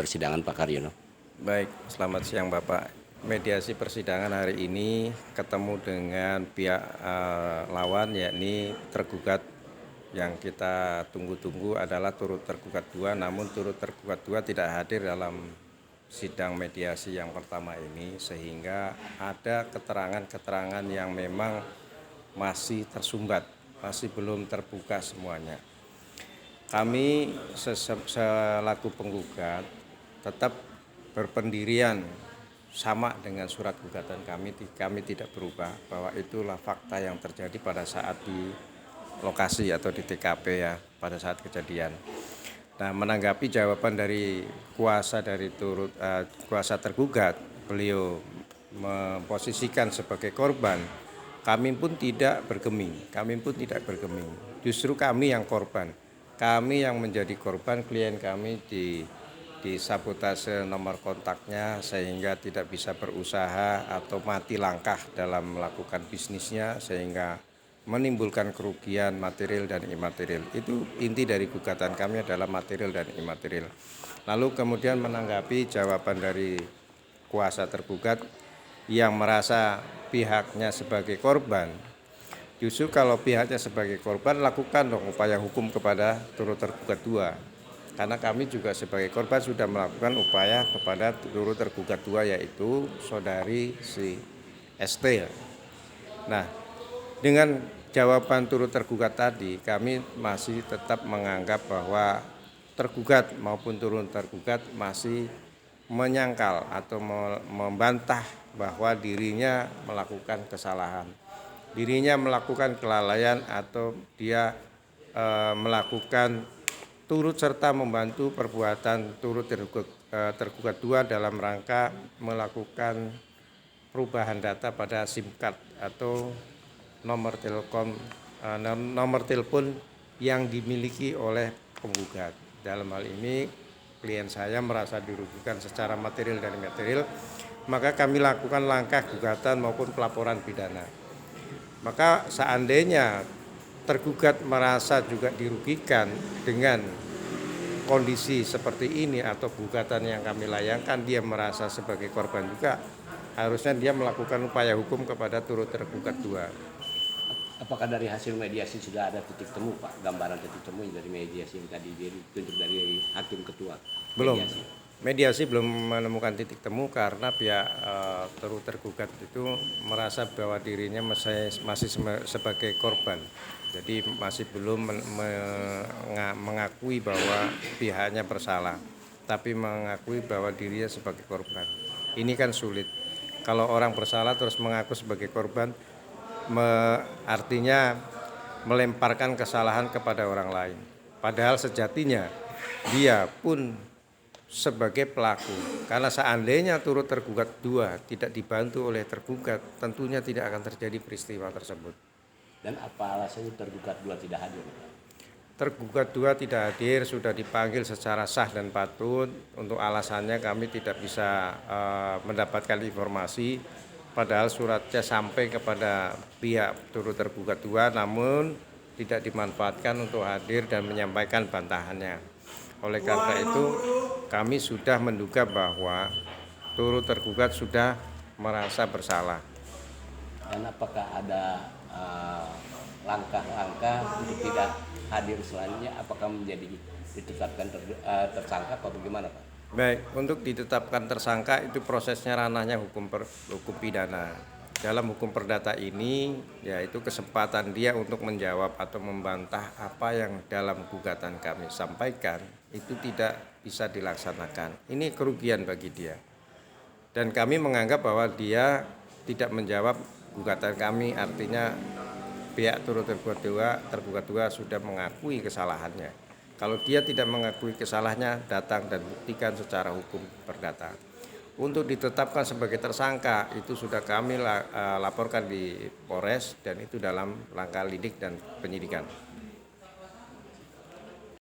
persidangan Pak Karyono. Baik, selamat siang Bapak. Mediasi persidangan hari ini ketemu dengan pihak lawan, yakni tergugat. Yang kita tunggu-tunggu adalah turut tergugat 2, namun turut tergugat 2 tidak hadir dalam sidang mediasi yang pertama ini, sehingga ada keterangan-keterangan yang memang masih tersumbat, masih belum terbuka semuanya. Kami selaku penggugat tetap berpendirian sama dengan surat gugatan kami tidak berubah, bahwa itulah fakta yang terjadi pada saat di lokasi atau di TKP ya, pada saat kejadian. Nah, menanggapi jawaban dari kuasa tergugat, beliau memposisikan sebagai korban, kami pun tidak bergeming. Justru kami yang korban. Kami yang menjadi korban, klien kami disabotase nomor kontaknya sehingga tidak bisa berusaha atau mati langkah dalam melakukan bisnisnya, sehingga menimbulkan kerugian material dan imaterial. Itu inti dari gugatan kami adalah material dan imaterial. Lalu kemudian menanggapi jawaban dari kuasa tergugat yang merasa pihaknya sebagai korban, justru kalau pihaknya sebagai korban, lakukan dong upaya hukum kepada turut tergugat 2. Karena kami juga sebagai korban sudah melakukan upaya kepada turut tergugat 2, yaitu saudari si ST. Nah, dengan jawaban turut tergugat tadi, kami masih tetap menganggap bahwa tergugat maupun turut tergugat masih menyangkal atau membantah bahwa dirinya melakukan kesalahan, dirinya melakukan kelalaian, atau dia melakukan turut serta membantu perbuatan turut tergugat 2 dalam rangka melakukan perubahan data pada SIM card atau nomor telepon yang dimiliki oleh penggugat. Dalam hal ini klien saya merasa dirugikan secara material dan imaterial, maka kami lakukan langkah gugatan maupun pelaporan pidana. Maka seandainya tergugat merasa juga dirugikan dengan kondisi seperti ini atau gugatan yang kami layangkan, dia merasa sebagai korban juga, harusnya dia melakukan upaya hukum kepada turut tergugat 2. Apakah dari hasil mediasi sudah ada titik temu Pak, gambaran titik temu dari mediasi yang tadi ditunjuk dari hakim ketua? Belum. Mediasi belum menemukan titik temu karena pihak turut tergugat itu merasa bahwa dirinya masih sebagai korban. Jadi masih belum mengakui bahwa pihaknya bersalah, tapi mengakui bahwa dirinya sebagai korban. Ini kan sulit. Kalau orang bersalah terus mengaku sebagai korban, artinya melemparkan kesalahan kepada orang lain. Padahal sejatinya dia pun sebagai pelaku. Karena seandainya turut tergugat 2 tidak dibantu oleh tergugat, tentunya tidak akan terjadi peristiwa tersebut. Dan apa alasannya tergugat 2 tidak hadir? Tergugat 2 tidak hadir, sudah dipanggil secara sah dan patut. Untuk alasannya kami tidak bisa mendapatkan informasi, padahal suratnya sampai kepada pihak turut tergugat 2, namun tidak dimanfaatkan untuk hadir dan menyampaikan bantahannya. Oleh karena itu kami sudah menduga bahwa turut tergugat sudah merasa bersalah. Dan apakah ada langkah-langkah untuk tidak hadir selanjutnya, apakah menjadi ditetapkan tersangka atau bagaimana Pak? Baik, untuk ditetapkan tersangka itu prosesnya ranahnya hukum pidana. Dalam hukum perdata ini, yaitu kesempatan dia untuk menjawab atau membantah apa yang dalam gugatan kami sampaikan itu tidak bisa dilaksanakan. Ini kerugian bagi dia. Dan kami menganggap bahwa dia tidak menjawab gugatan kami, artinya pihak turut tergugat 2 sudah mengakui kesalahannya. Kalau dia tidak mengakui kesalahannya, datang dan buktikan secara hukum perdata. Untuk ditetapkan sebagai tersangka itu sudah kami laporkan di Polres, dan itu dalam langkah lidik dan penyidikan.